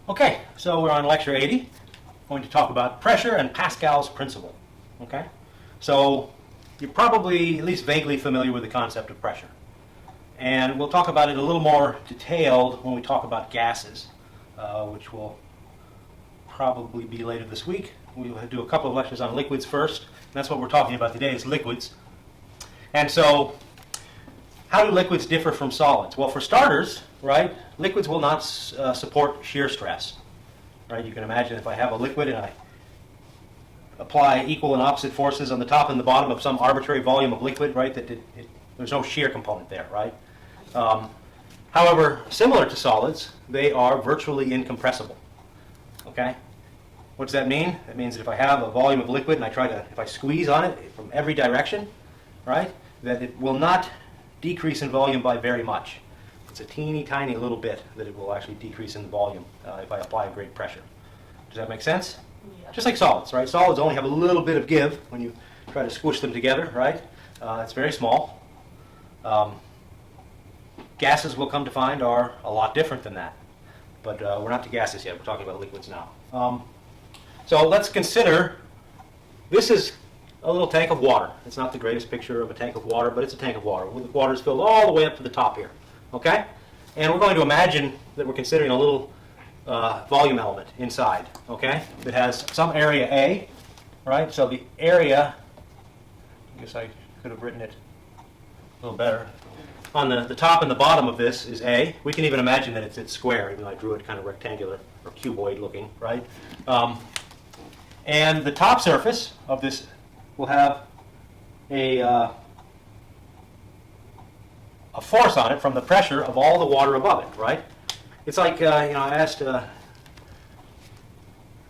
Okay, so we're on lecture 80. Going to talk about pressure and Pascal's principle. Okay, so you're probably at least vaguely familiar with the concept of pressure. And we'll talk about it a little more detailed when we talk about gases, which will probably be later this week. We'll do a couple of lectures on liquids first. And that's what we're talking about today is liquids. And so, how do liquids differ from solids? Well, for starters, right, liquids will not support shear stress. Right? You can imagine if I have a liquid and I apply equal and opposite forces on the top and the bottom of some arbitrary volume of liquid, right, there's no shear component there, right? However, similar to solids, they are virtually incompressible. Okay? What does that mean? That means that if I have a volume of liquid and if I squeeze on it from every direction, right, that it will not decrease in volume by very much. It's a teeny tiny little bit that it will actually decrease in the volume if I apply a great pressure. Does that make sense? Yeah. Just like solids, right? Solids only have a little bit of give when you try to squish them together, right? It's very small. Gases, we'll come to find, are a lot different than that. But we're not to gases yet. We're talking about liquids now. So let's consider, this is a little tank of water. It's not the greatest picture of a tank of water, but it's a tank of water. The water is filled all the way up to the top here. Okay? And we're going to imagine that we're considering a little volume element inside, okay, that has some area A, right? So the area, I guess I could have written it a little better. On the top and the bottom of this is A. We can even imagine that it's square, even though I drew it kind of rectangular or cuboid looking, right? And the top surface of this will have a force on it from the pressure of all the water above it, right? It's like, I asked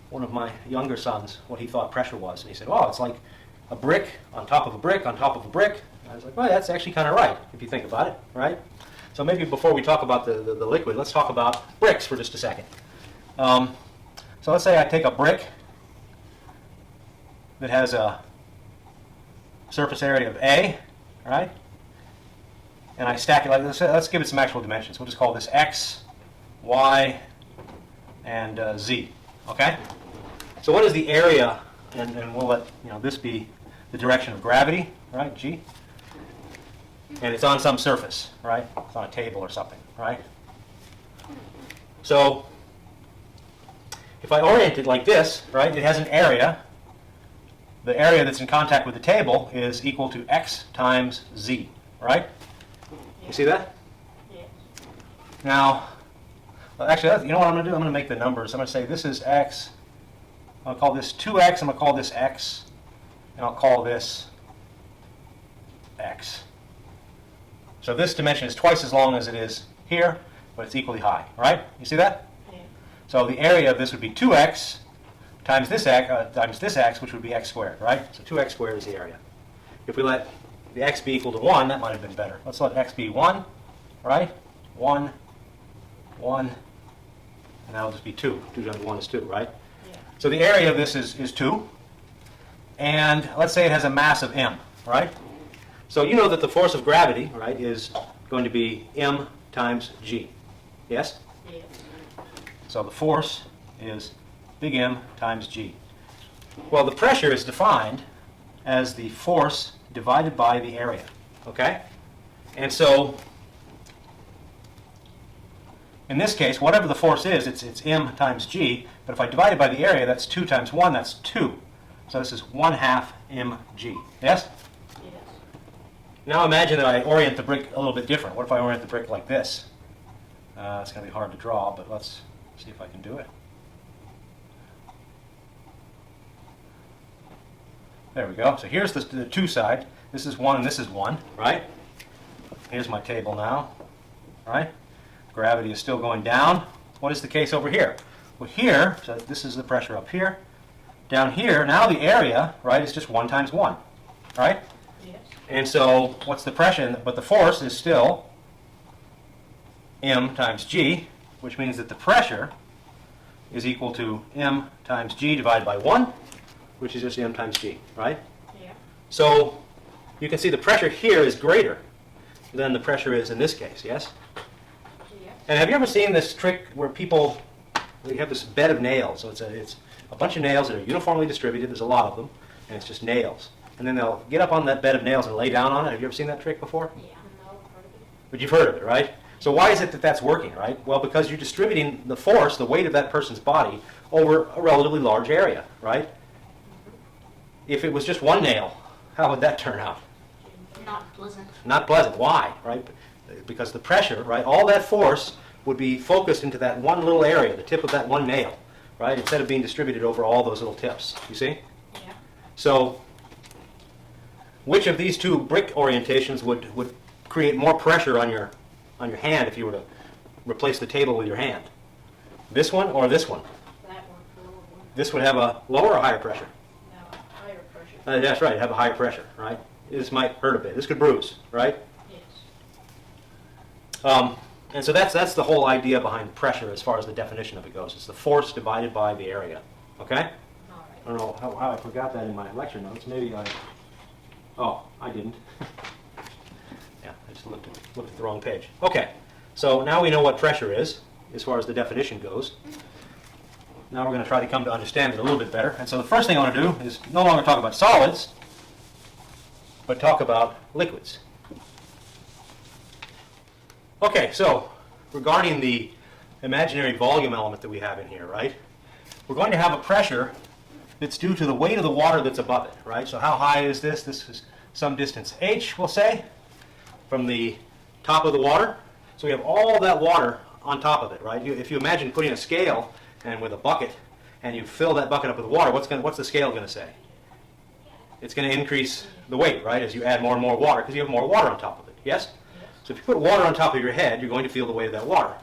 one of my younger sons what he thought pressure was, and he said, oh, it's like a brick on top of a brick on top of a brick. And I was like, well, that's actually kind of right, if you think about it, right? So maybe before we talk about the liquid, let's talk about bricks for just a second. So let's say I take a brick that has a surface area of A, right? And I stack it like this. Let's give it some actual dimensions. We'll just call this X, Y, and Z. Okay? So what is the area? And we'll let this be the direction of gravity, right? G. And it's on some surface, right? It's on a table or something, right? So if I orient it like this, right, it has an area. The area that's in contact with the table is equal to X times Z, right? You see that? Yeah. Now, well, actually, you know what I'm going to do? I'm going to make the numbers. I'm going to say this is X. I'll call this 2X. I'm going to call this X. And I'll call this X. So this dimension is twice as long as it is here, but it's equally high, right? You see that? Yeah. So the area of this would be 2X times this X, which would be X squared, right? So 2X squared is the area. If we let the X be equal to 1, that might have been better. Let's let X be 1, right? 1, 1, and that'll just be 2. 2 times 1 is 2, right? Yeah. So the area of this is 2, and let's say it has a mass of m, right? So you know that the force of gravity, right, is going to be m times g, yes? Yes. So the force is big M times g. Well, the pressure is defined as the force divided by the area, okay? And so, in this case, whatever the force is, it's m times g, but if I divide it by the area, that's 2 times 1, that's 2. So this is 1/2 mg, yes? Yes. Now imagine that I orient the brick a little bit different. What if I orient the brick like this? It's going to be hard to draw, but let's see if I can do it. There we go. So here's the two side. This is 1 and this is 1, right? Here's my table now, right? Gravity is still going down. What is the case over here? Well, here, so this is the pressure up here. Down here, now the area, right, is just 1 times 1, right? Yes. And so what's the pressure? But the force is still m times g, which means that the pressure is equal to m times g divided by 1, which is just m times g, right? Yeah. So you can see the pressure here is greater than the pressure is in this case, yes? Yeah. And have you ever seen this trick where people we have this bed of nails. So it's a bunch of nails that are uniformly distributed. There's a lot of them, and it's just nails. And then they'll get up on that bed of nails and lay down on it. Have you ever seen that trick before? Yeah, no, heard of it. But you've heard of it, right? So why is it that that's working, right? Well, because you're distributing the force, the weight of that person's body, over a relatively large area, right? If it was just one nail, how would that turn out? Not pleasant. Not pleasant. Why, right? Because the pressure, right, all that force would be focused into that one little area, the tip of that one nail, right, instead of being distributed over all those little tips. You see? Yeah. So which of these two brick orientations would create more pressure on your hand if you were to replace the table with your hand? This one or this one? That one, the lower one. This would have a lower or higher pressure? No, higher pressure. That's right, have a higher pressure, right? This might hurt a bit. This could bruise, right? Yes. And so that's the whole idea behind pressure as far as the definition of it goes. It's the force divided by the area, okay? All right. I don't know how I forgot that in my lecture notes. Maybe I didn't. Yeah, I just looked at the wrong page. Okay, so now we know what pressure is as far as the definition goes. Now we're going to try to come to understand it a little bit better. And so the first thing I want to do is no longer talk about solids, but talk about liquids. Okay, so regarding the imaginary volume element that we have in here, right? We're going to have a pressure that's due to the weight of the water that's above it, right? So how high is this? This is some distance h, we'll say, from the top of the water. So we have all that water on top of it, right? If you imagine putting a scale and with a bucket, and you fill that bucket up with water, what's the scale going to say? It's going to increase the weight, right, as you add more and more water, because you have more water on top of it, yes? So if you put water on top of your head, you're going to feel the weight of that water.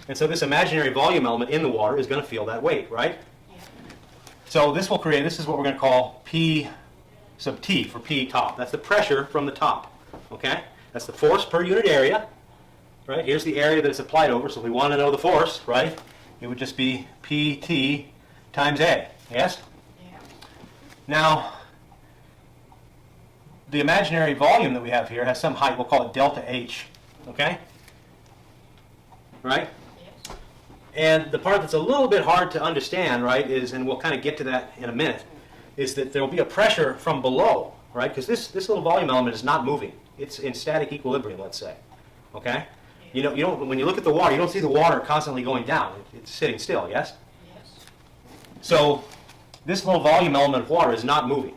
And so this imaginary volume element in the water is going to feel that weight, right? Yeah. So this will create, this is what we're going to call P sub T for P top. That's the pressure from the top, okay? That's the force per unit area, right? Here's the area that it's applied over, so if we want to know the force, right, it would just be PT times A, yes? Yeah. Now, the imaginary volume that we have here has some height, we'll call it delta H, okay? Right? Yes. And the part that's a little bit hard to understand, right, is, and we'll kind of get to that in a minute, is that there will be a pressure from below, right? Because this little volume element is not moving. It's in static equilibrium, let's say, okay? You don't, when you look at the water, you don't see the water constantly going down. It's sitting still, yes? Yes. So this little volume element of water is not moving.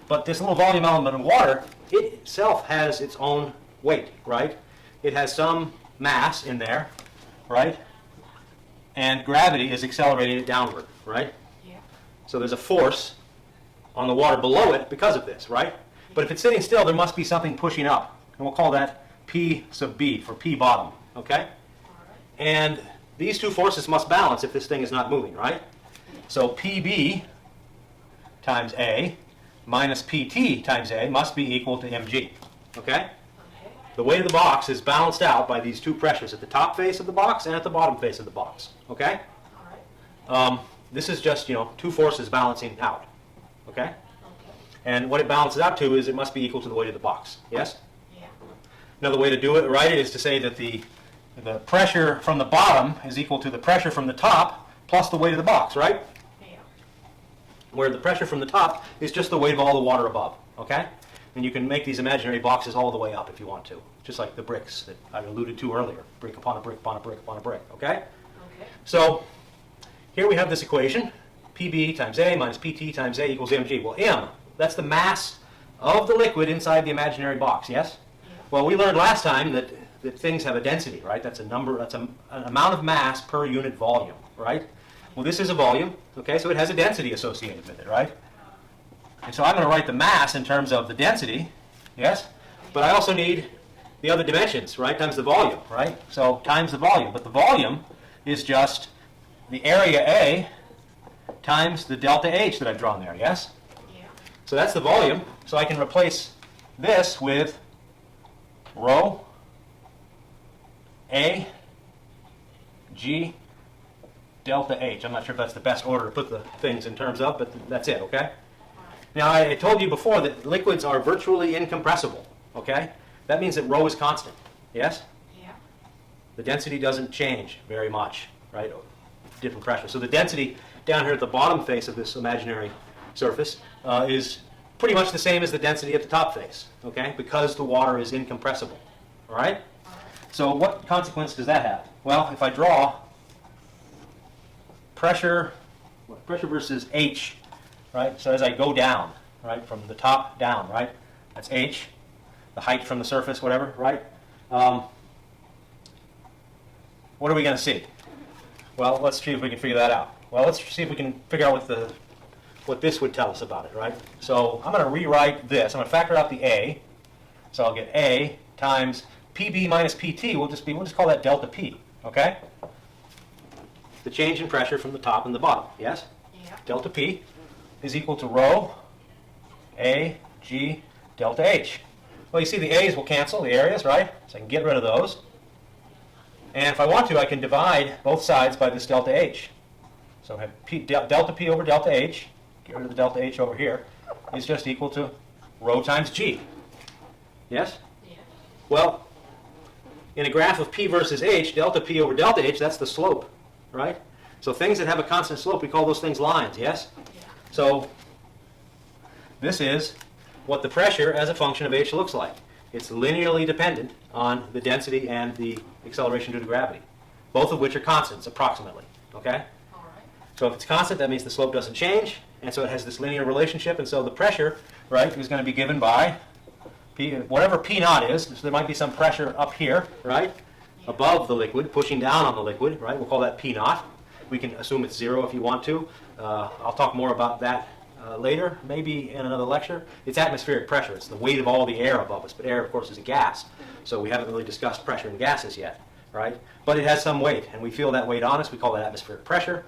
But this little volume element of water, it itself has its own weight, right? It has some mass in there, right? And gravity is accelerating it downward, right? Yeah. So there's a force on the water below it because of this, right? But if it's sitting still, there must be something pushing up. And we'll call that P sub B for P bottom, okay? All right. And these two forces must balance if this thing is not moving, right? So PB times A minus PT times A must be equal to mg, okay? Okay. The weight of the box is balanced out by these two pressures at the top face of the box and at the bottom face of the box, okay? All right. This is just, two forces balancing out, okay? Okay. And what it balances out to is it must be equal to the weight of the box, yes? Yeah. Another way to do it, right, is to say that the pressure from the bottom is equal to the pressure from the top plus the weight of the box, right? Yeah. Where the pressure from the top is just the weight of all the water above, okay? And you can make these imaginary boxes all the way up if you want to, just like the bricks that I alluded to earlier, brick upon a brick upon a brick upon a brick, okay? Okay. So here we have this equation, PB times A minus PT times A equals mg. Well, m, that's the mass of the liquid inside the imaginary box, yes? Yeah. Well, we learned last time that things have a density, right? That's a number, that's an amount of mass per unit volume, right? Well, this is a volume, okay, so it has a density associated with it, right? And so I'm going to write the mass in terms of the density, yes? But I also need the other dimensions, right, times the volume, right? So times the volume. But the volume is just the area A times the delta H that I've drawn there, yes? Yeah. So that's the volume. So I can replace this with rho A G delta H. I'm not sure if that's the best order to put the things in terms of, but that's it, okay? Now, I told you before that liquids are virtually incompressible, okay? That means that rho is constant, yes? Yeah. The density doesn't change very much, right? different pressure. So the density down here at the bottom face of this imaginary surface is pretty much the same as the density at the top face, okay? Because the water is incompressible, all right? So what consequence does that have? Well, if I draw pressure versus H, right? So as I go down, right, from the top down, right? That's H, the height from the surface, whatever, right? What are we going to see? Well, let's see if we can figure that out. Well, let's see if we can figure out what this would tell us about it, right? So I'm going to rewrite this. I'm going to factor out the A. So I'll get A times PB minus PT. We'll just call that delta P, okay? The change in pressure from the top and the bottom, yes? Yeah. Delta P is equal to rho A G delta H. Well, you see the A's will cancel, the areas, right? So I can get rid of those. And if I want to, I can divide both sides by this delta H. So I have delta P over delta H, get rid of the delta H over here, is just equal to rho times G. Yes? Yeah. Well, in a graph of P versus H, delta P over delta H, that's the slope, right? So things that have a constant slope, we call those things lines, yes? Yeah. So this is what the pressure as a function of H looks like. It's linearly dependent on the density and the acceleration due to gravity, both of which are constants approximately, okay? All right. So if it's constant, that means the slope doesn't change, and so it has this linear relationship, and so the pressure, right, is going to be given by P, whatever P naught is. So there might be some pressure up here, right, above the liquid, pushing down on the liquid, right? We'll call that P naught. We can assume it's 0 if you want to. I'll talk more about that later, maybe in another lecture. It's atmospheric pressure. It's the weight of all the air above us, but air, of course, is a gas. So we haven't really discussed pressure in gases yet, right? But it has some weight, and we feel that weight on us. We call that atmospheric pressure.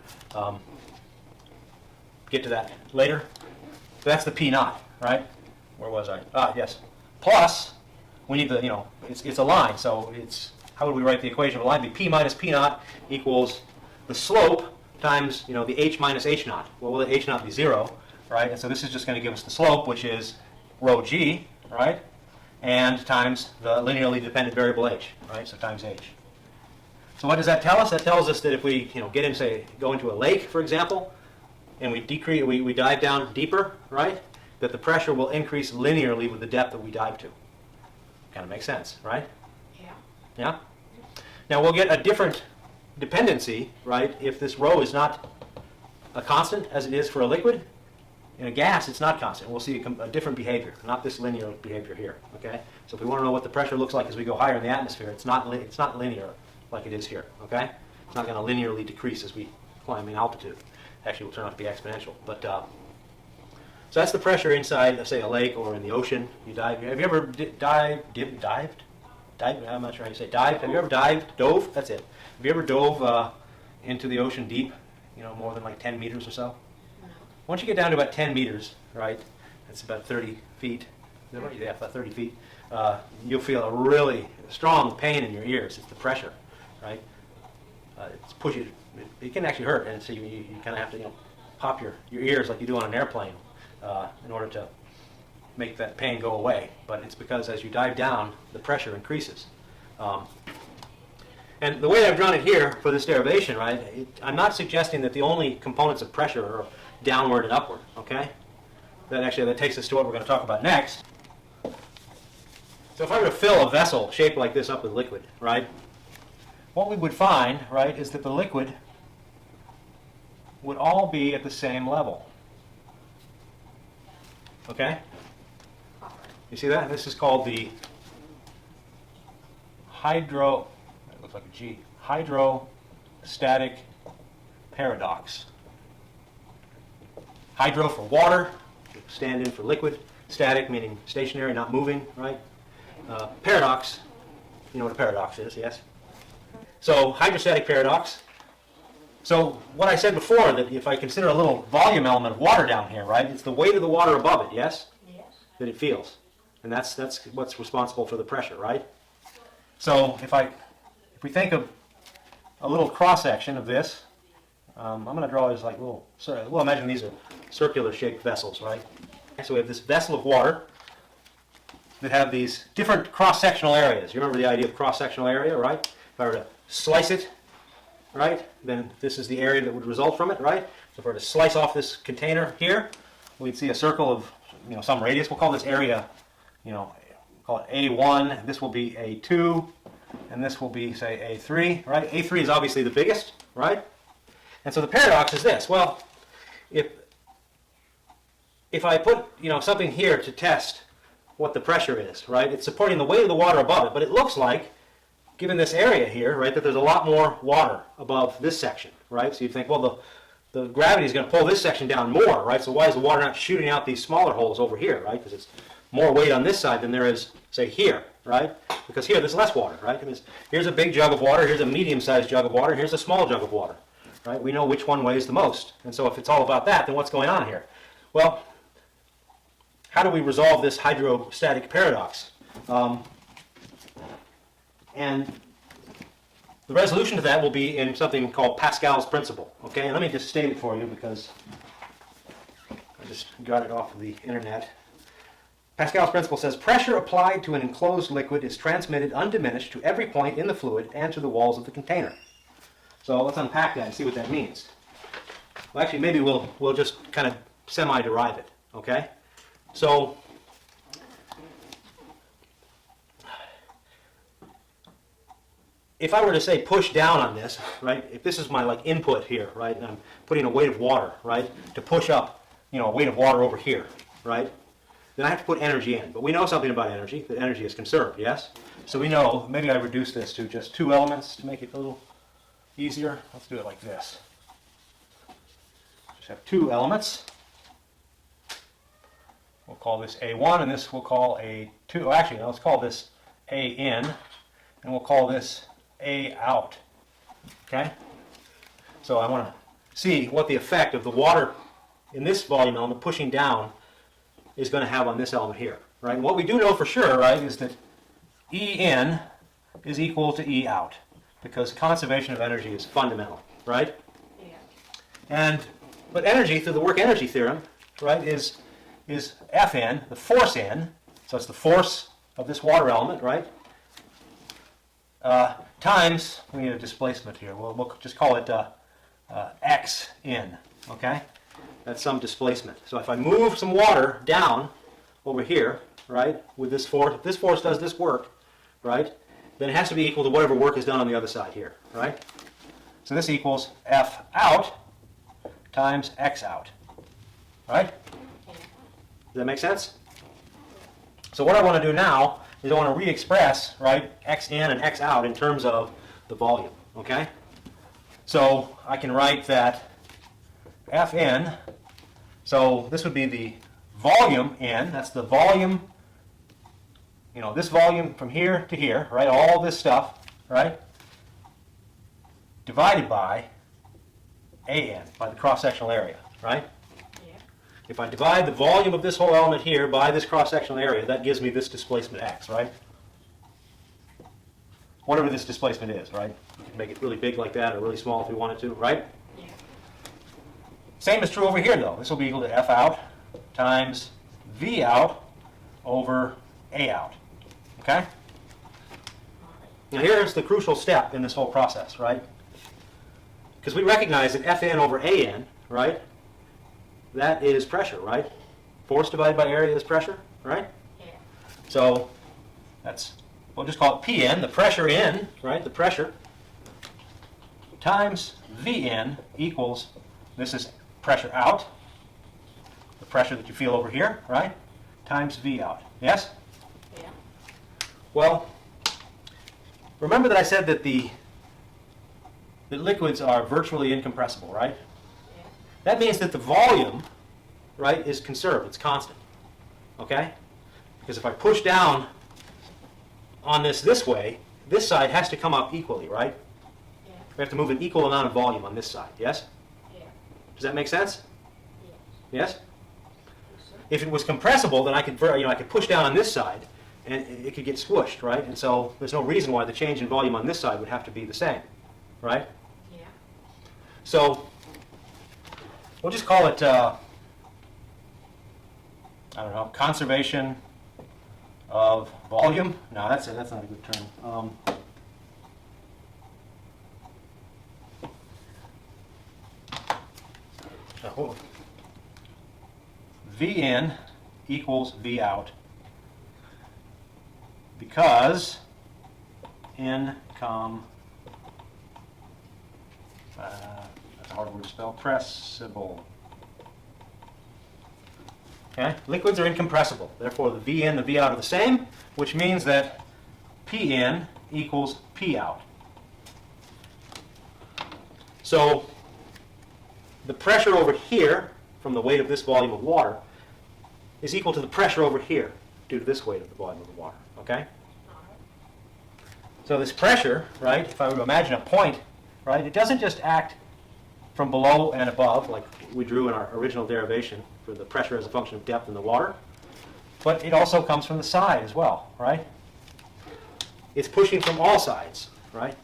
Get to that later. So that's the P naught, right? Where was I? Yes. Plus, we need the, it's a line, so it's, how would we write the equation of a line? The P minus P naught equals the slope times, the H minus H naught. Well, will the H naught be 0, right? And so this is just going to give us the slope, which is rho G, right? And times the linearly dependent variable H, right? So times H. So what does that tell us? That tells us that if we, go into a lake, for example, and we dive down deeper, right? That the pressure will increase linearly with the depth that we dive to. Kind of makes sense, right? Yeah. Yeah? Now we'll get a different dependency, right, if this rho is not a constant as it is for a liquid. In a gas, it's not constant. We'll see a different behavior, not this linear behavior here, okay? So if we want to know what the pressure looks like as we go higher in the atmosphere, it's not linear like it is here, okay? It's not going to linearly decrease as we climb in altitude. Actually, it will turn out to be exponential. But so that's the pressure inside, say, a lake or in the ocean. You dive. Have you ever dived? I'm not sure how you say dived. Have you ever dove? That's it. Have you ever dove into the ocean deep, more than like 10 meters or so? No. Once you get down to about 10 meters, right, that's about 30 feet. Is that right? Yeah, about 30 feet. You'll feel a really strong pain in your ears. It's the pressure, right? It's pushing. It can actually hurt, and so you kind of have to pop your ears like you do on an airplane in order to make that pain go away. But it's because as you dive down, the pressure increases. And the way I've drawn it here for this derivation, right, I'm not suggesting that the only components of pressure are downward and upward, okay? That takes us to what we're going to talk about next. So if I were to fill a vessel shaped like this up with liquid, right, what we would find, right, is that the liquid would all be at the same level. Okay? All right. You see that? This is called the it looks like a G, hydrostatic paradox. Hydro for water, stand in for liquid. Static meaning stationary, not moving, right? Paradox, you know what a paradox is, yes? So hydrostatic paradox. So what I said before, that if I consider a little volume element of water down here, right, it's the weight of the water above it, yes? Yes. That it feels. And that's what's responsible for the pressure, right? So if we think of a little cross-section of this, I'm going to draw these like we'll imagine these are circular shaped vessels, right? So we have this vessel of water that have these different cross-sectional areas. You remember the idea of cross-sectional area, right? If I were to slice it right, then this is the area that would result from it, right? So if we were to slice off this container here, we'd see a circle of, some radius. We'll call this area, call it A1. This will be A2, and this will be, say, A3, right? A3 is obviously the biggest, right? And so the paradox is this. Well, if I put, something here to test what the pressure is, right? It's supporting the weight of the water above it, but it looks like, given this area here, right, that there's a lot more water above this section, right? So you think, well, the gravity is going to pull this section down more, right? So why is the water not shooting out these smaller holes over here, right? Because it's more weight on this side than there is, say, here, right? Because here there's less water, right? Here's a big jug of water, here's a medium-sized jug of water, here's a small jug of water, right? We know which one weighs the most. And so if it's all about that, then what's going on here? Well, how do we resolve this hydrostatic paradox? And the resolution to that will be in something called Pascal's principle. Okay, and let me just state it for you because I just got it off of the internet. Pascal's principle says pressure applied to an enclosed liquid is transmitted undiminished to every point in the fluid and to the walls of the container. So let's unpack that and see what that means. Well, actually, maybe we'll just kind of semi-derive it. Okay, so if I were to say push down on this, right, if this is my input here, right, and I'm putting a weight of water, right, to push up, a weight of water over here, right, then I have to put energy in. But we know something about energy, that energy is conserved, yes? So we know, maybe I reduce this to just 2 elements to make it a little easier. Let's do it like this. Just have 2 elements. We'll call this A1, and this we'll call A2. Actually, no, let's call this A in, and we'll call this A out. Okay? So I want to see what the effect of the water in this volume element pushing down is going to have on this element here. Right? And what we do know for sure, right, is that E in is equal to E out, because conservation of energy is fundamental. Right? Yeah. But energy, through the work energy theorem, right, is Fn, the force in, so it's the force of this water element, right, times, we need a displacement here, we'll just call it x in, okay? That's some displacement. So if I move some water down over here, right, with this force, if this force does this work, right, then it has to be equal to whatever work is done on the other side here, right? So this equals F out times x out, right? Does that make sense? So what I want to do now is I want to re-express, right, x in and x out in terms of the volume, okay? So I can write that F in, so this would be the volume in, that's the volume, this volume from here to here, right, all this stuff, right, divided by AN, by the cross-sectional area, right? If I divide the volume of this whole element here by this cross-sectional area, that gives me this displacement x, right? Whatever this displacement is, right? You can make it really big like that or really small if we wanted to, right? Yeah. Same is true over here, though. This will be equal to F out times V out over A out, okay? Now here's the crucial step in this whole process, right? Because we recognize that Fn over An, right? That is pressure, right? Force divided by area is pressure, right? Yeah. So we'll just call it Pn, the pressure in, right? The pressure times Vn equals, this is pressure out, the pressure that you feel over here, right? Times V out. Yes? Yeah. Well, remember that I said that that liquids are virtually incompressible, right? Yeah. That means that the volume, right, is conserved. It's constant. Okay? Because if I push down on this way, this side has to come up equally, right? Yeah. We have to move an equal amount of volume on this side. Yes? Yeah. Does that make sense? Yes. Yes? If it was compressible, then I could push down on this side and it could get squished, right? And so there's no reason why the change in volume on this side would have to be the same, right? Yeah. So we'll just call it, I don't know, conservation of volume. No, that's not a good term. V in equals V out because incompressible. That's a hard word to spell. Pressible. Okay? Liquids are incompressible. Therefore, the V in, the V out are the same, which means that P in equals P out. So the pressure over here from the weight of this volume of water is equal to the pressure over here due to this weight of the volume of the water. Okay? So this pressure, right, if I were to imagine a point, right, it doesn't just act from below and above like we drew in our original derivation for the pressure as a function of depth in the water, but it also comes from the side as well, right? It's pushing from all sides, right?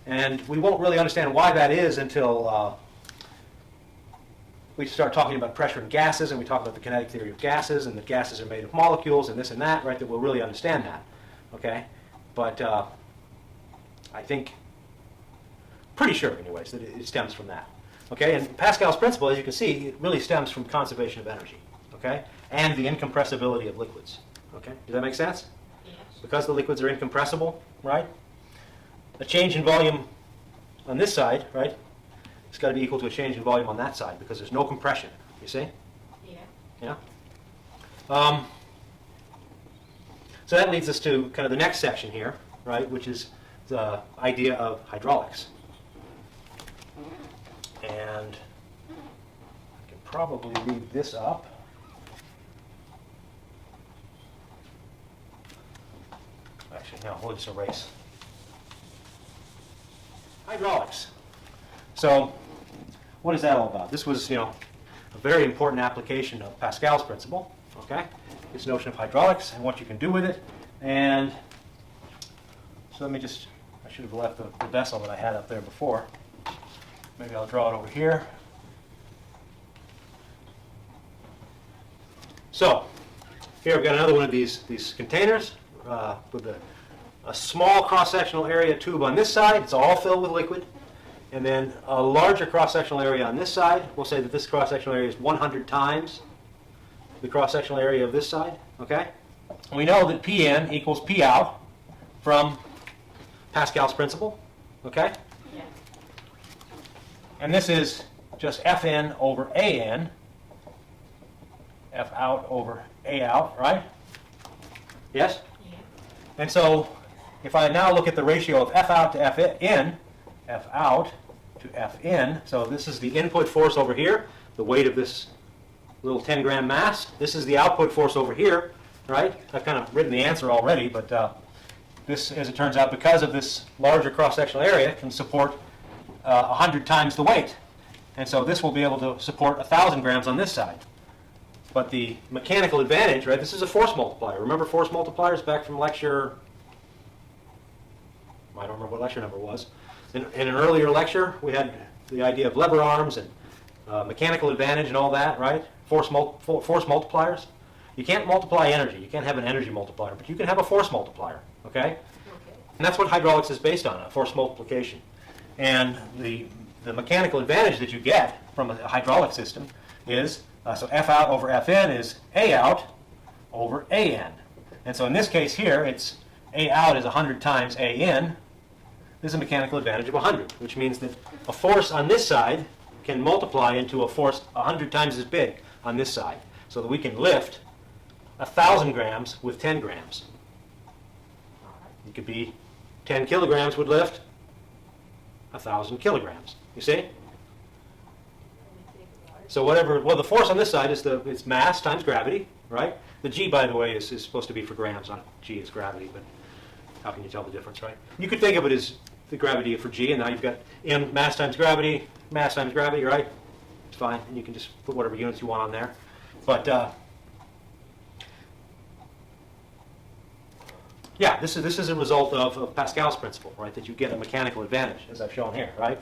And we won't really understand why that is until we start talking about pressure in gases, and we talk about the kinetic theory of gases, and that gases are made of molecules, and this and that, right, that we'll really understand that, okay? But I think, pretty sure anyways, that it stems from that, okay? And Pascal's principle, as you can see, it really stems from conservation of energy, okay? And the incompressibility of liquids, okay? Does that make sense? Yes. Because the liquids are incompressible, right? A change in volume on this side, right, it's got to be equal to a change in volume on that side because there's no compression, you see? Yeah. Yeah? So that leads us to kind of the next section here, right, which is the idea of hydraulics. And I can probably leave this up. Actually, no, we'll just erase. Hydraulics. So what is that all about? This was, a very important application of Pascal's principle, okay? This notion of hydraulics and what you can do with it. And so let me just, I should have left the vessel that I had up there before. Maybe I'll draw it over here. So here I've got another one of these containers with a small cross-sectional area tube on this side. It's all filled with liquid. And then a larger cross-sectional area on this side. We'll say that this cross-sectional area is 100 times the cross-sectional area of this side. Okay? And we know that Pn equals P out from Pascal's principle. Okay? Yeah. And this is just Fn over An. F out over A out, right? Yes? Yeah. And so if I now look at the ratio of F out to F in, F out to F in, so this is the input force over here, the weight of this little 10-gram mass. This is the output force over here, right? I've kind of written the answer already, but this, as it turns out, because of this larger cross-sectional area, can support 100 times the weight. And so this will be able to support 1,000 grams on this side. But the mechanical advantage, right, this is a force multiplier. Remember force multipliers back from lecture, I don't remember what lecture number it was. In an earlier lecture, we had the idea of lever arms and mechanical advantage and all that, right? Force multipliers. You can't multiply energy. You can't have an energy multiplier, but you can have a force multiplier, okay? Okay. And that's what hydraulics is based on, a force multiplication. And the mechanical advantage that you get from a hydraulic system is, so F out over Fn is A out over An. And so in this case here, it's A out is 100 times A in. This is a mechanical advantage of 100, which means that a force on this side can multiply into a force 100 times as big on this side, so that we can lift 1,000 grams with 10 grams. It could be 10 kilograms would lift 1,000 kilograms. You see? So the force on this side is it's mass times gravity, right? The G, by the way, is supposed to be for grams. Not G is gravity, but how can you tell the difference, right? You could think of it as the gravity for G, and now you've got M, mass times gravity, right? It's fine, and you can just put whatever units you want on there. But yeah, this is a result of Pascal's principle, right? That you get a mechanical advantage, as I've shown here, right?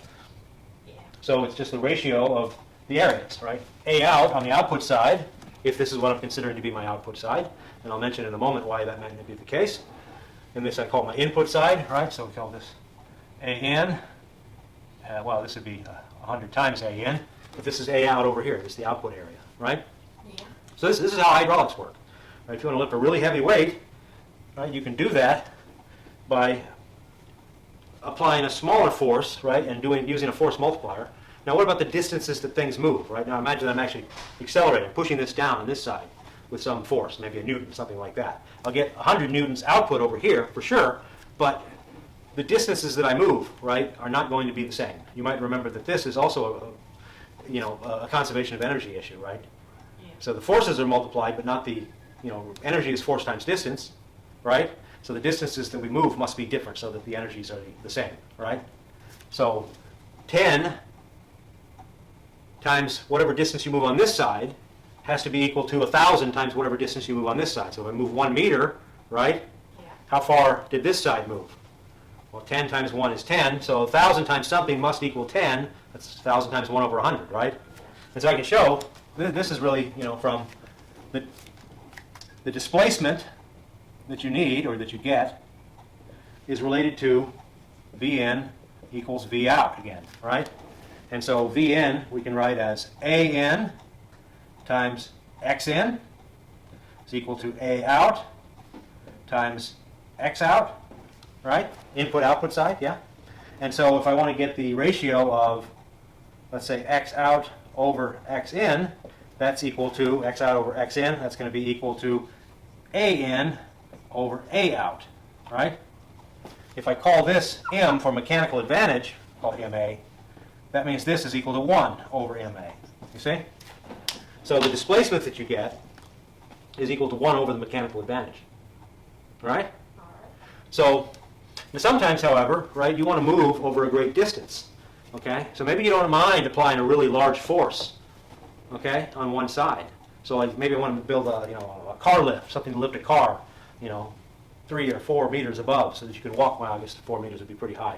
Yeah. So it's just the ratio of the areas, right? A out on the output side, if this is what I'm considering to be my output side, and I'll mention in a moment why that might be the case. And this I call my input side, right? So we call this A in. Well, this would be 100 times A in. But this is A out over here. This is the output area, right? Yeah. So this is how hydraulics work. Right? If you want to lift a really heavy weight, right, you can do that by applying a smaller force, right, and using a force multiplier. Now, what about the distances that things move, right? Now, imagine I'm actually accelerating, pushing this down on this side with some force, maybe a Newton, something like that. I'll get 100 newtons output over here for sure, but the distances that I move, right, are not going to be the same. You might remember that this is also a conservation of energy issue, right? Yeah. So the forces are multiplied, but not the, energy is force times distance, right? So the distances that we move must be different so that the energies are the same, right? So 10 times whatever distance you move on this side has to be equal to 1,000 times whatever distance you move on this side. So if I move 1 meter, right, Yeah. how far did this side move? Well, 10 times 1 is 10, so 1,000 times something must equal 10. That's 1,000 times 1 over 100, right? And so I can show, this is really, from the displacement that you need, or that you get, is related to V in equals V out again, right? And so V in we can write as A in times X in is equal to A out times X out, right? Input-output side, yeah? And so if I want to get the ratio of, let's say, X out over X in, that's equal to X out over X in. That's going to be equal to A in over A out, right? If I call this M for mechanical advantage, call it MA, that means this is equal to 1 over MA. You see? So the displacement that you get is equal to 1 over the mechanical advantage. All right? All right. So sometimes, however, right, you want to move over a great distance. Okay? So maybe you don't mind applying a really large force, okay, on one side. So like maybe I want to build a car lift, something to lift a car, 3 or 4 meters above, so that you can walk. Well, I guess 4 meters would be pretty high.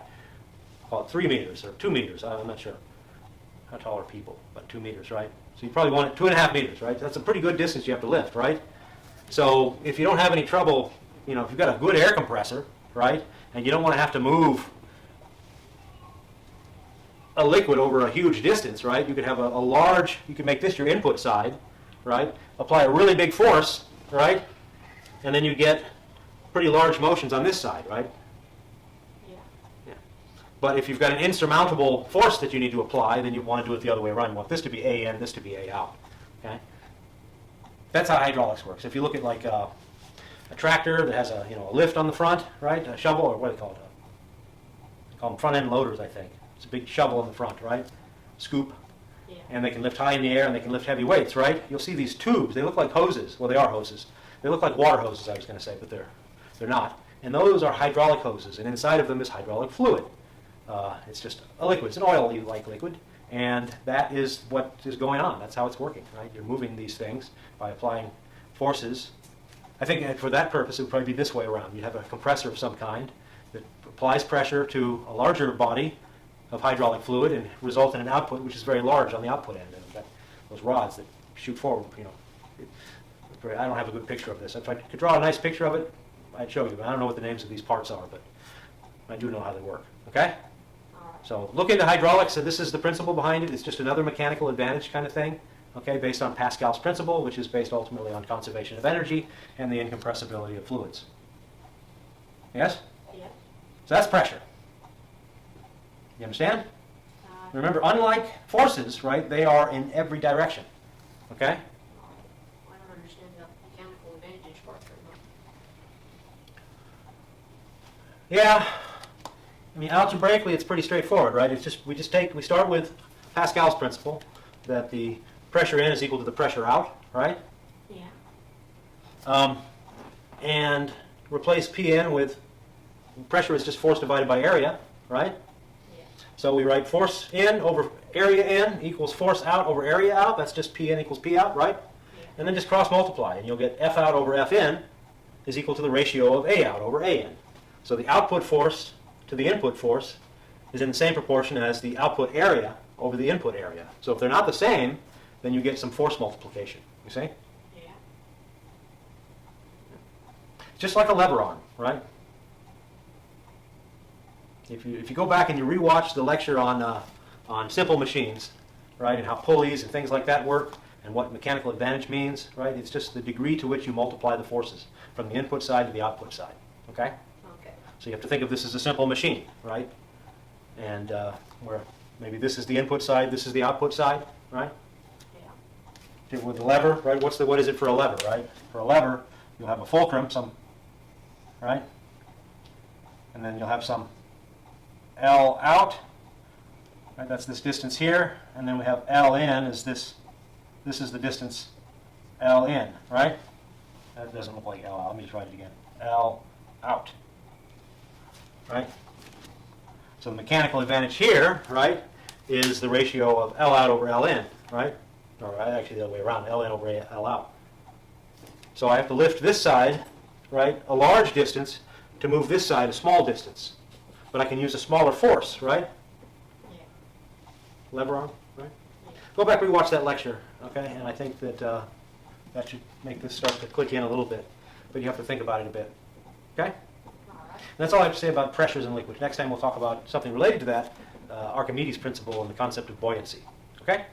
Call it 3 meters or 2 meters. I'm not sure. How tall are people? About 2 meters, right? So you probably want it 2.5 meters, right? That's a pretty good distance you have to lift, right? So if you don't have any trouble, if you've got a good air compressor, right, and you don't want to have to move a liquid over a huge distance, right? You could have you could make this your input side, right? Apply a really big force, right? And then you get pretty large motions on this side, right? Yeah. Yeah. But if you've got an insurmountable force that you need to apply, then you want to do it the other way around. You want this to be A in, this to be A out, okay? That's how hydraulics works. If you look at like a tractor that has a lift on the front, right? A shovel, or what do they call it? They call them front end loaders, I think. It's a big shovel in the front, right? Scoop. Yeah. And they can lift high in the air and they can lift heavy weights, right? You'll see these tubes. They look like hoses. Well, they are hoses. They look like water hoses, I was going to say, but they're not. And those are hydraulic hoses, and inside of them is hydraulic fluid. It's just a liquid. It's an oil-like liquid, and that is what is going on. That's how it's working, right? You're moving these things by applying forces. I think for that purpose, it would probably be this way around. You'd have a compressor of some kind that applies pressure to a larger body of hydraulic fluid and result in an output which is very large on the output end. And got those rods that shoot forward, I don't have a good picture of this. If I could draw a nice picture of it, I'd show you. But I don't know what the names of these parts are, but I do know how they work. Okay? All right. So look into hydraulics, and this is the principle behind it. It's just another mechanical advantage kind of thing, okay, based on Pascal's principle, which is based ultimately on conservation of energy and the incompressibility of fluids. Yes? Yeah. So that's pressure. You understand? Remember, unlike forces, right, they are in every direction. Okay? All right. I don't understand the mechanical advantage part very much. Yeah. I mean, algebraically, it's pretty straightforward, right? It's just we start with Pascal's principle that the pressure in is equal to the pressure out, right? Yeah. And replace P in with pressure is just force divided by area, right? Yeah. So we write force in over area in equals force out over area out. That's just P in equals P out, right? Yeah. And then just cross multiply, and you'll get F out over F in is equal to the ratio of A out over A in. So the output force to the input force is in the same proportion as the output area over the input area. So if they're not the same, then you get some force multiplication. You see? Yeah. Just like a lever arm, right? If you go back and you rewatch the lecture on simple machines, right, and how pulleys and things like that work, and what mechanical advantage means, right? It's just the degree to which you multiply the forces from the input side to the output side, okay? Okay. So you have to think of this as a simple machine, right? And where maybe this is the input side, this is the output side, right? Yeah. With the lever, right? What is it for a lever, right? For a lever, you'll have a fulcrum, right? And then you'll have some L out, right? That's this distance here, and then we have L in is this. This is the distance L in, right? That doesn't look like L out. Let me just write it again. L out, right? So the mechanical advantage here, right, is the ratio of L out over L in, right? Or actually the other way around, L in over L out. So I have to lift this side, right, a large distance to move this side a small distance. But I can use a smaller force, right? Yeah. Lever arm, right? Go back and rewatch that lecture, okay? And I think that that should make this start to click in a little bit. But you have to think about it a bit, okay? All right. And that's all I have to say about pressures in liquids. Next time we'll talk about something related to that, Archimedes' principle and the concept of buoyancy, okay?